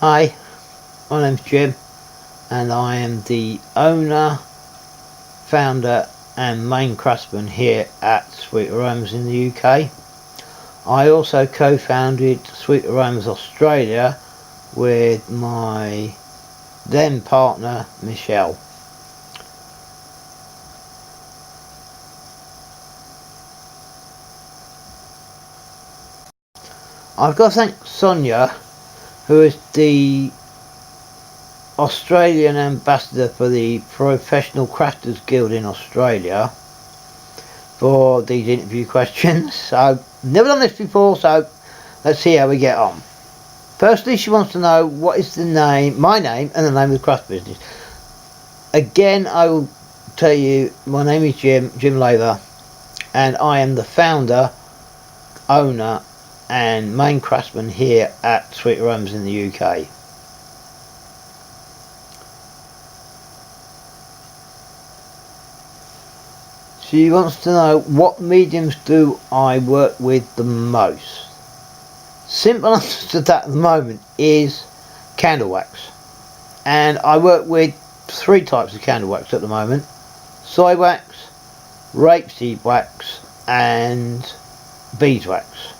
Hi, my name's Jim and I am the owner, founder and main craftsman here at Sweet Aromas in the UK. I also co-founded Sweet Aromas Australia with my then partner Michelle. I've got to thank Sonia, who is the Australian ambassador for the Professional Crafters Guild in Australia, for these interview questions. I've never done this before, so let's see how we get on. Firstly, she wants to know what is the name, my name and the name of the craft business. Again, I will tell you, my name is Jim Laver, and I am the founder, owner and main craftsman here at Sweet Aromas in the UK. She wants to know what mediums do I work with the most. Simple answer to that at the moment is candle wax, and I work with 3 types of candle wax at the moment: soy wax, rapeseed wax and beeswax.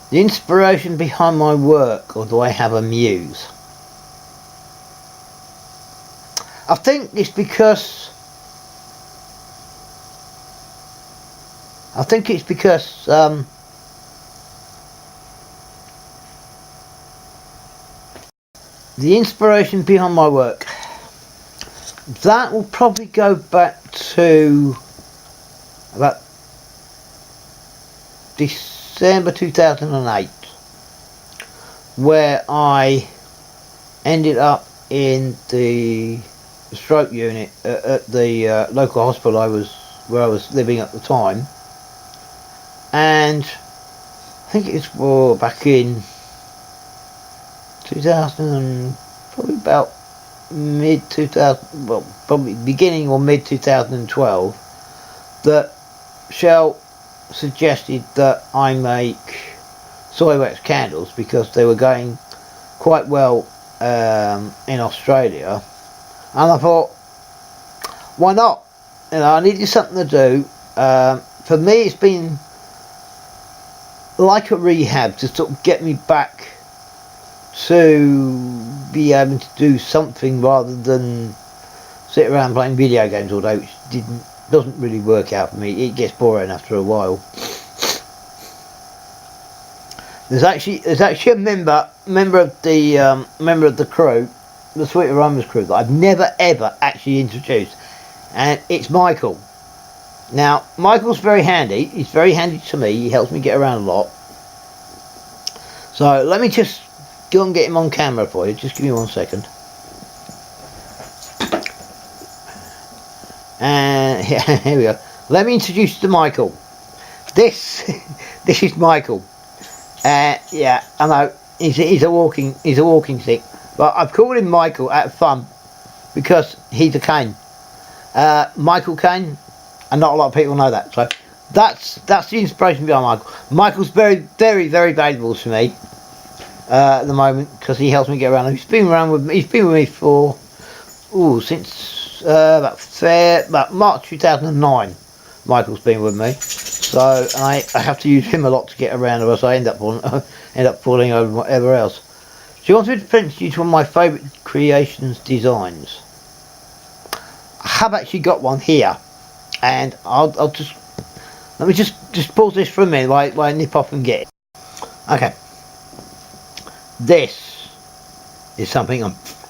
The inspiration behind my work, or do I have a muse? I think it's because the inspiration behind my work, that will probably go back to about December 2008, where I ended up in the stroke unit at the local hospital where I was living at the time, and I think it's back in 2000 and probably about mid 2000, well, probably beginning or mid 2012, that Shell suggested that I make soy wax candles because they were going quite well in Australia, and I thought, why not? You know, I needed something to do. For me, it's been like a rehab to sort of get me back to be able to do something rather than sit around playing video games all day, which doesn't really work out for me. It gets boring after a while. There's actually a member of the crew, the Sweet Aromas crew, that I've never ever actually introduced, and it's Michael. Now, Michael's very handy. He's very handy to me. He helps me get around a lot. So let me just go and get him on camera for you. Just give me 1 second. And here we go. Let me introduce you to Michael. This is Michael. Yeah, I know he's a walking stick, but I've called him Michael out of fun because he's a cane. Michael Caine, and not a lot of people know that. So that's the inspiration behind Michael. Michael's very, very, very valuable to me at the moment because he helps me get around. He's been with me for since about March 2009. Michael's been with me, so I have to use him a lot to get around, or else I end up falling over whatever else. She wants me to present you to one of my favourite creations designs. I have actually got one here, and I'll just let me just pause this for a minute while I nip off and get it. Okay, this is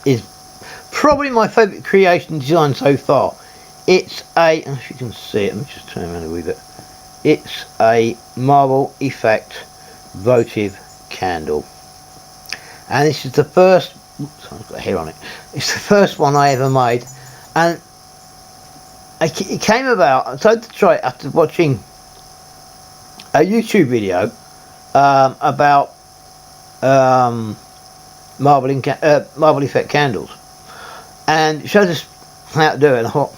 is probably my favourite creation design so far. It's if you can see it, let me just turn around a wee bit. It's a marble effect votive candle, and this is the first. Oops, I've got hair on it. It's the first one I ever made, and it came about. I decided to try it after watching a YouTube video about marble effect candles, and it showed us how to do it. And I thought,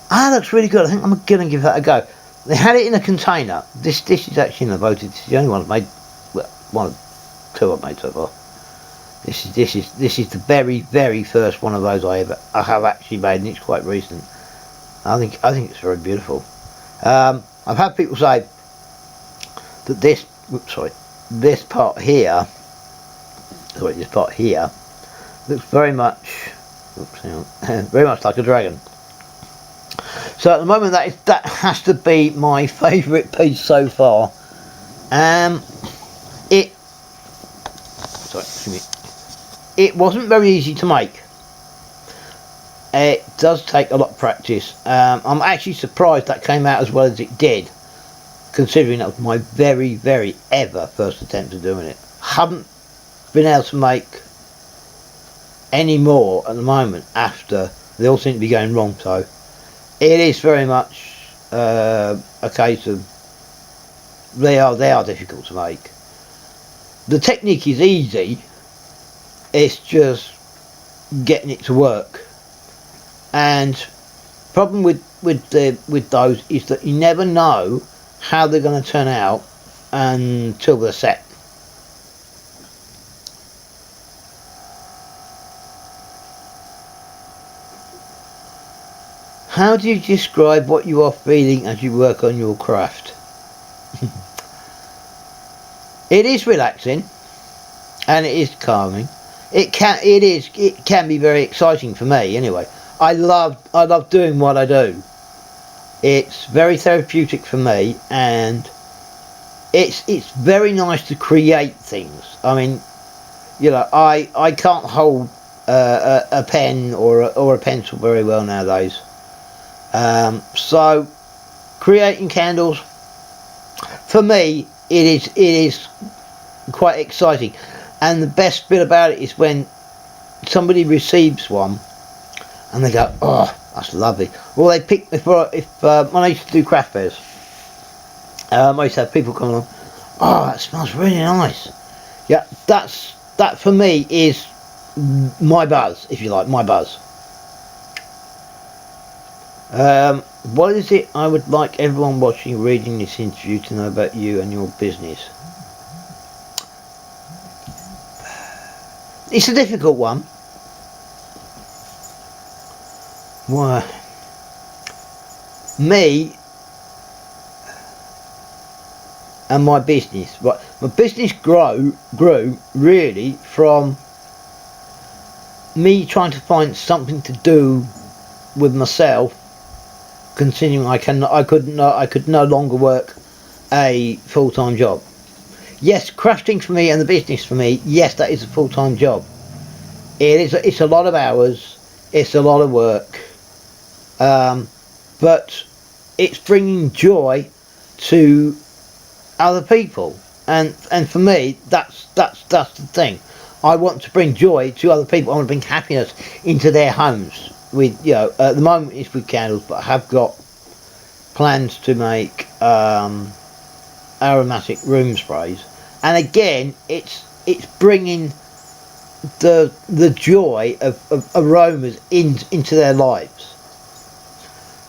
that looks really good. I think I'm going to give that a go. They had it in a container. This dish is actually in the votive. This is the only one I've made. Well, one of two I've made so far. This is the very first one of those I have actually made, and it's quite recent. I think it's very beautiful. I've had people say that this part here, looks very much, very much like a dragon. So at the moment, that has to be my favourite piece so far. It wasn't very easy to make. It does take a lot of practice. I'm actually surprised that came out as well as it did, considering that was my very ever first attempt at doing it. Haven't been able to make any more at the moment after they all seem to be going wrong, so it is very much a case of they are difficult to make. The technique is easy, it's just getting it to work. And problem with those is that you never know how they're going to turn out until they're set. How do you describe what you are feeling as you work on your craft? It is relaxing and it is calming. It can be very exciting for me anyway. I love doing what I do. It's very therapeutic for me, and it's very nice to create things. I mean, you know, I can't hold a pen or a pencil very well nowadays. So creating candles, for me, it is quite exciting, and the best bit about it is when somebody receives one and they go, "Oh, that's lovely." Well, they pick when I used to do craft fairs, I used to have people come along. "Oh, that smells really nice." Yeah, that for me is my buzz, if you like, my buzz. What is it I would like everyone watching, reading this interview to know about you and your business? It's a difficult one. Why? Me and my business. Right, my business grew really from me trying to find something to do with myself, considering I could no longer work a full-time job. Yes, crafting for me and the business for me, yes, that is a full-time job. It's a lot of hours, it's a lot of work, but it's bringing joy to other people, and for me, that's the thing. I want to bring joy to other people. I want to bring happiness into their homes. With, you know, at the moment it's with candles, but I have got plans to make aromatic room sprays, and again it's bringing the joy of aromas into their lives.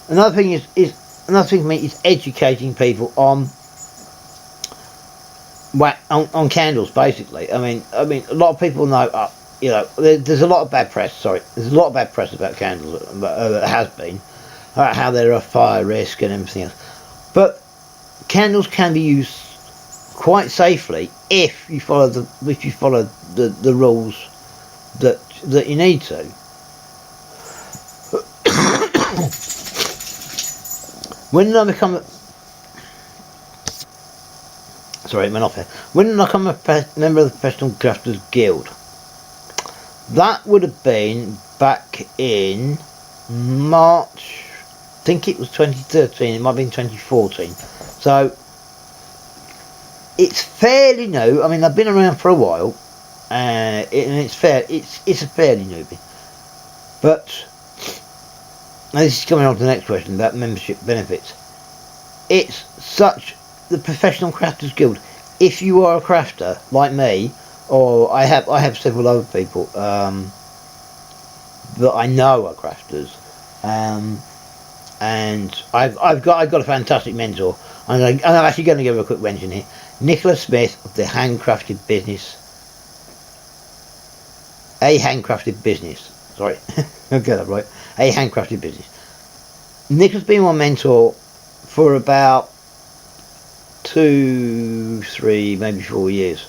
Another thing another thing for me is educating people on candles, basically. I mean a lot of people know, you know, there's a lot of bad press. There's a lot of bad press about candles. There has been, about how they're a fire risk and everything else. But candles can be used quite safely if you follow the rules that you need to. When I become sorry, it went off here. When I become a member of the Professional Crafters Guild, that would have been back in March. I think it was 2013. It might have been 2014. So it's fairly new. I mean, I've been around for a while, and it's a fairly newbie. But now this is coming on to the next question about membership benefits. It's the Professional Crafters Guild. If you are a crafter like me, or I have several other people that I know are crafters, and I've got a fantastic mentor. I'm actually going to give a quick mention here. Nicholas Smith of the Handcrafted Business A handcrafted business. Sorry, I'll get that right. A handcrafted business. Nick has been my mentor for about 2, 3, maybe 4 years.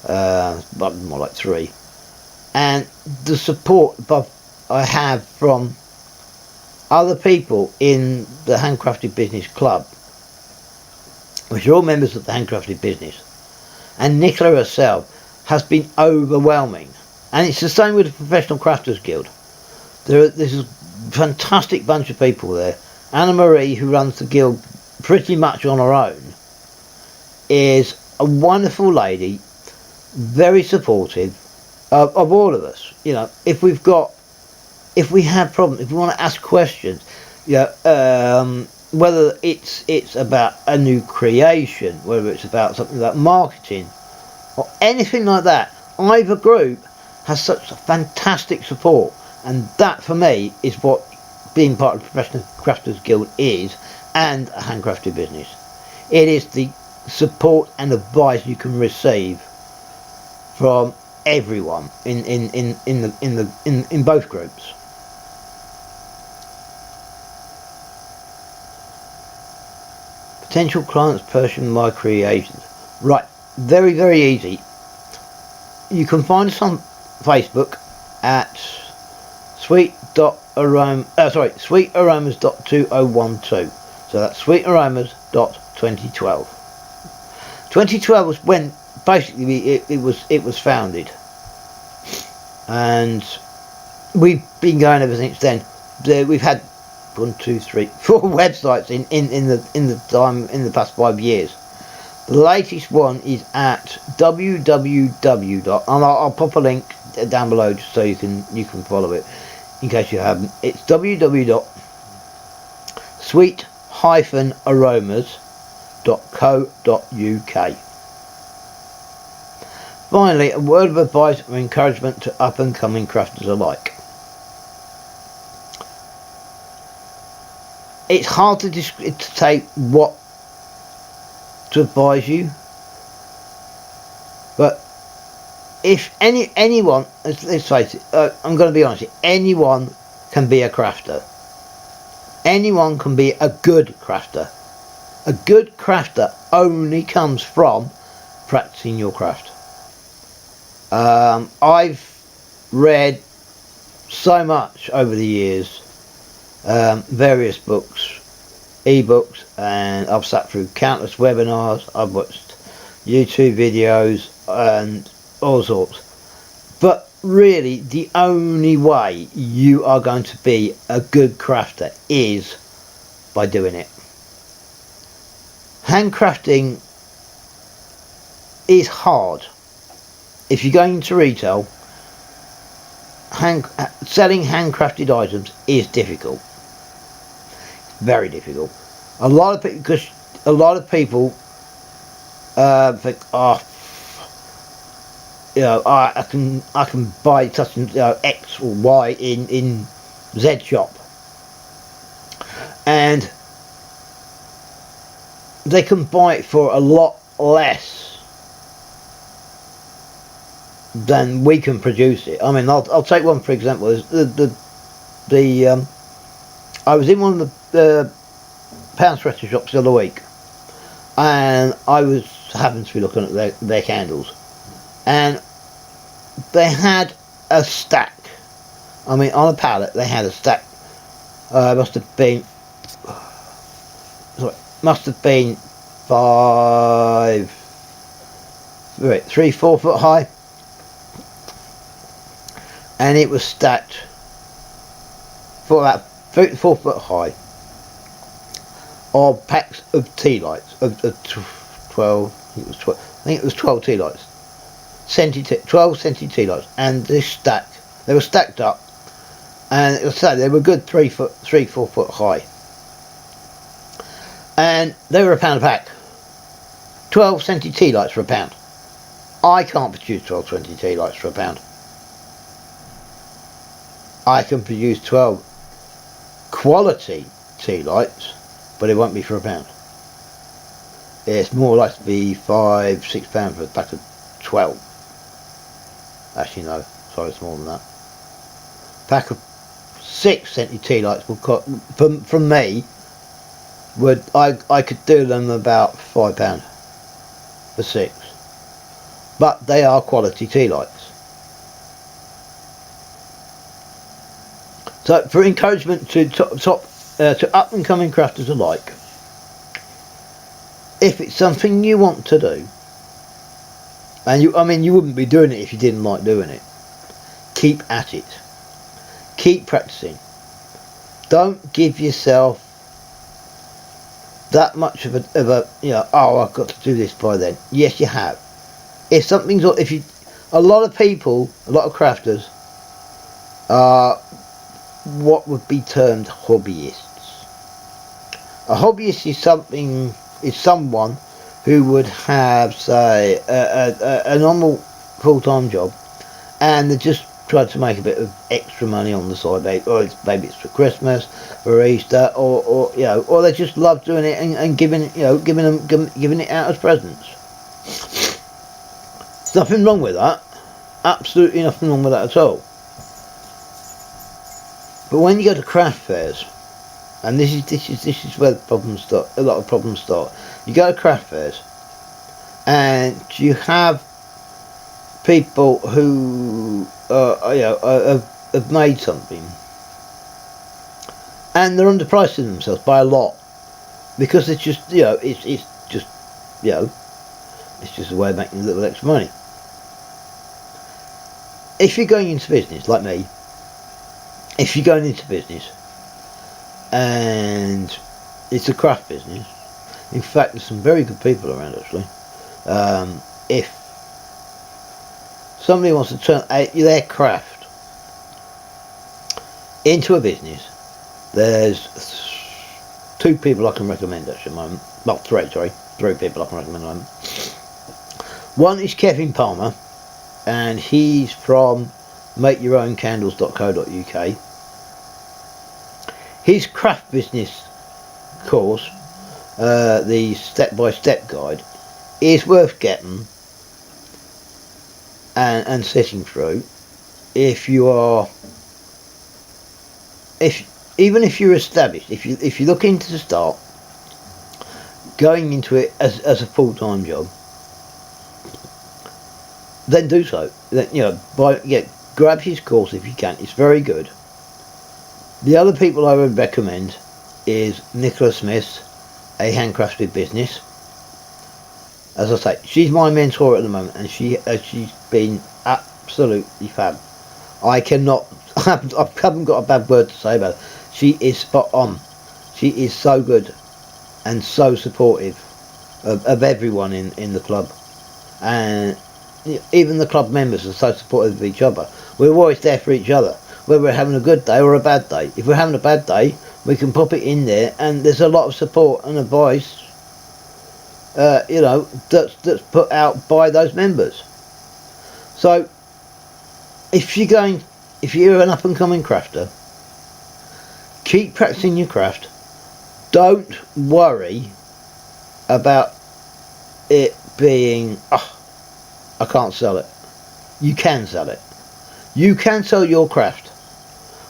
But more like 3. And the support I have from other people in the Handcrafted Business Club, which are all members of the Handcrafted Business, and Nicola herself, has been overwhelming. And it's the same with the Professional Crafters Guild. There's a fantastic bunch of people there. Anna Marie, who runs the guild pretty much on her own, is a wonderful lady, very supportive of all of us. You know, if we have problems, if we want to ask questions, whether it's about a new creation, whether it's about something like marketing or anything like that, either group has such a fantastic support, and that for me is what being part of the Professional Crafters Guild is, and a handcrafted business. It is the support and advice you can receive from everyone in both groups. Potential clients purchasing my creations. Right, very, very easy. You can find us on Facebook at sweetaromas.2012. So that's sweetaromas.2012. 2012 was when basically it was founded, and we've been going ever since then. We've had 1, 2, 3, 4 websites in the past 5 years. The latest one is at www. And I'll pop a link down below just so you can follow it in case you haven't. It's www.sweet-aromas.co.uk. Finally, a word of advice or encouragement to up and coming crafters alike. It's hard to say what to advise you, but if anyone, let's face it, I'm going to be honest, anyone can be a crafter. Anyone can be a good crafter. A good crafter only comes from practicing your craft. I've read so much over the years, various books, ebooks, and I've sat through countless webinars, I've watched YouTube videos and all sorts, but really the only way you are going to be a good crafter is by doing it. Handcrafting is hard. If you're going to retail, selling handcrafted items is difficult. Very difficult. A lot of people think, oh, I can buy such and X or Y in Z shop, and they can buy it for a lot less than we can produce it. I mean, I'll take one for example. I was in one of the pound stretcher shops the other week, and I happened to be looking at their candles, and they had a stack. I mean, on a pallet they had a stack. Must have been 3-4 foot high, and it was stacked for about 4 foot high of packs of tea lights of 12. I think it was 12 tea lights, 12 centi tea lights, and they were stacked up, and as I say, they were good 3-4 foot high, and they were £1 a pack. 12 centi tea lights for £1. I can't produce 12 centi tea lights for £1. I can produce 12 quality tea lights, but it won't be for £1. It's more likely to be £5-6 for a pack of 12. Actually no, sorry, it's more than that. Pack of 6 scented tea lights will cost, from me, would I could do them about £5 for 6, but they are quality tea lights. So for encouragement to to up and coming crafters alike, if it's something you want to do, and you wouldn't be doing it if you didn't like doing it, keep at it. Keep practicing. Don't give yourself that much of a oh, I've got to do this by then. Yes, you have. If something's, a lot of people, a lot of crafters are what would be termed hobbyists. A hobbyist is someone who would have, say, a normal full-time job, and they just try to make a bit of extra money on the side. Maybe it's for Christmas, for Easter, or they just love doing it and giving it out as presents. There's nothing wrong with that. Absolutely nothing wrong with that at all. But when you go to craft fairs, and this is where the problems start. A lot of problems start. You go to craft fairs, and you have people who have made something, and they're underpricing themselves by a lot, because it's just it's just a way of making a little extra money. If you're going into business like me, if you're going into business and it's a craft business, in fact there's some very good people around actually. If somebody wants to turn their craft into a business, there's 2 people I can recommend actually at the moment. Well, 3 people I can recommend at the moment. One is Kevin Palmer, and he's from makeyourown-candles.co.uk. His craft business course, the step-by-step guide, is worth getting and sitting through even if you're established. If you're looking to start going into it as a full-time job, then do so. Then, grab his course if you can. It's very good. The other people I would recommend is Nicola Smith's A Handcrafted Business. As I say, she's my mentor at the moment, and she's been absolutely fab. I haven't got a bad word to say about her. She is spot on. She is so good and so supportive of everyone in the club, and even the club members are so supportive of each other. We're always there for each other, whether we're having a good day or a bad day. If we're having a bad day, we can pop it in there, and there's a lot of support and advice that's put out by those members. So if you're an up and coming crafter, keep practicing your craft. Don't worry about it being, I can't sell it. You can sell it. You can sell your craft,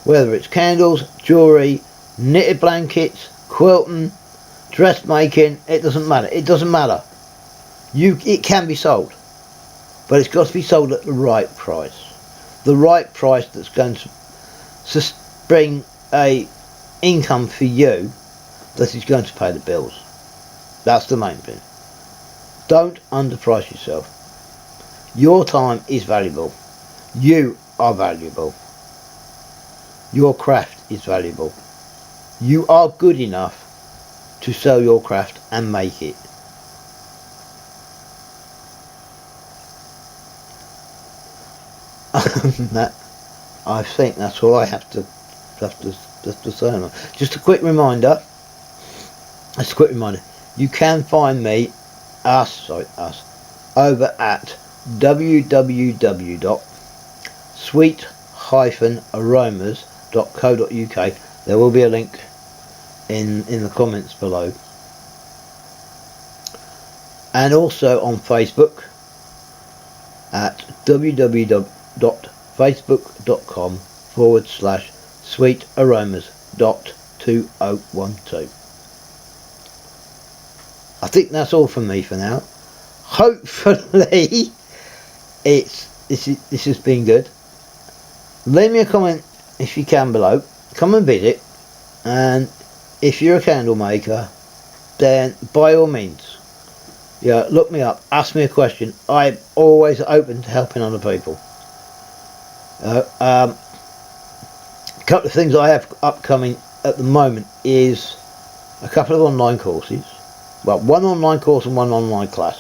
whether it's candles, jewellery, knitted blankets, quilting, dressmaking. It doesn't matter. It doesn't matter. It can be sold, but it's got to be sold at the right price. The right price that's going to bring a income for you that is going to pay the bills. That's the main thing. Don't underprice yourself. Your time is valuable. You are valuable. Your craft is valuable. You are good enough to sell your craft and make it. I think that's all I have to say on that. Just a quick reminder. You can find us over at www.sweet-aromas.co.uk. There will be a link in the comments below, and also on Facebook at www.facebook.com/Facebook facebook.com/sweetaromas.2012. I think that's all from me for now. Hopefully this has been good. Leave me a comment if you can below. Come and visit, and if you're a candle maker, then by all means, yeah, look me up, ask me a question. I'm always open to helping other people. A couple of things I have upcoming at the moment is a couple of online courses. Well, one online course and one online class.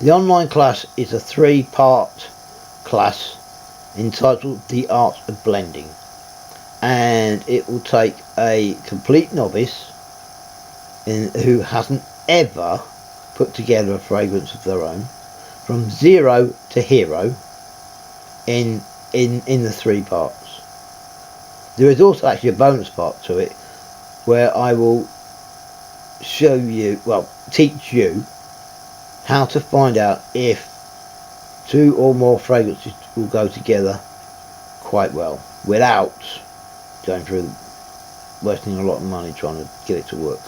The online class is a 3-part class entitled The Art of Blending, and it will take a complete novice who hasn't ever put together a fragrance of their own from zero to hero in the 3 parts. There is also actually a bonus part to it where I will show you, well, teach you how to find out if 2 or more fragrances will go together quite well without going through wasting a lot of money trying to get it to work.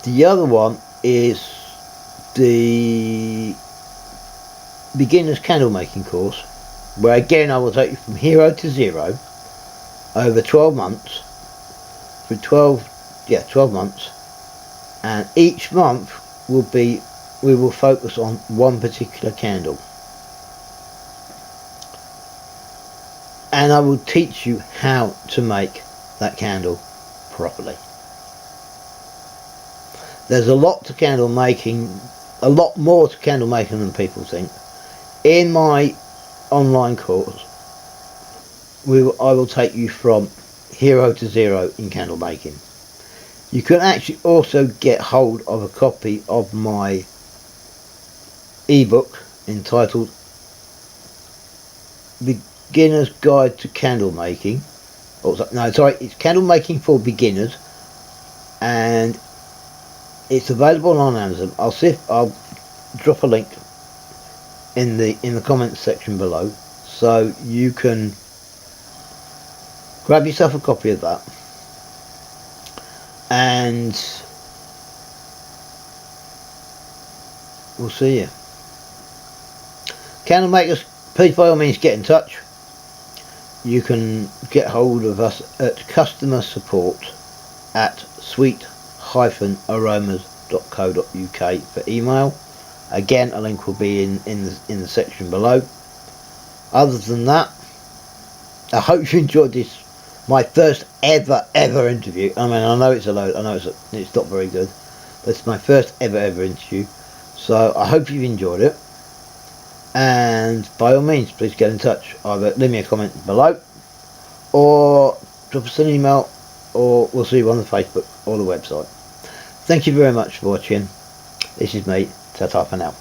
The other one is the beginner's candle making course, where again I will take you from hero to zero over 12 months, for 12 months, and each month we will focus on one particular candle, and I will teach you how to make that candle properly. There's a lot to candle making, a lot more to candle making than people think. In my online course, I will take you from hero to zero in candle making. You can actually also get hold of a copy of my ebook entitled Beginner's Guide to Candle Making. It's Candle Making for Beginners, and it's available on Amazon. I'll drop a link in the comments section below, so you can grab yourself a copy of that. And we'll see you. Candle makers, please by all means get in touch. You can get hold of us at customer support at sweet-aromas.co.uk for email. Again, a link will be in the section below. Other than that, I hope you enjoyed this, my first ever interview. I mean, I know it's it's not very good, but it's my first ever interview. So I hope you've enjoyed it, and by all means, please get in touch. Either leave me a comment below, or drop us an email, or we'll see you on the Facebook or the website. Thank you very much for watching. This is me. Ta-ta for now.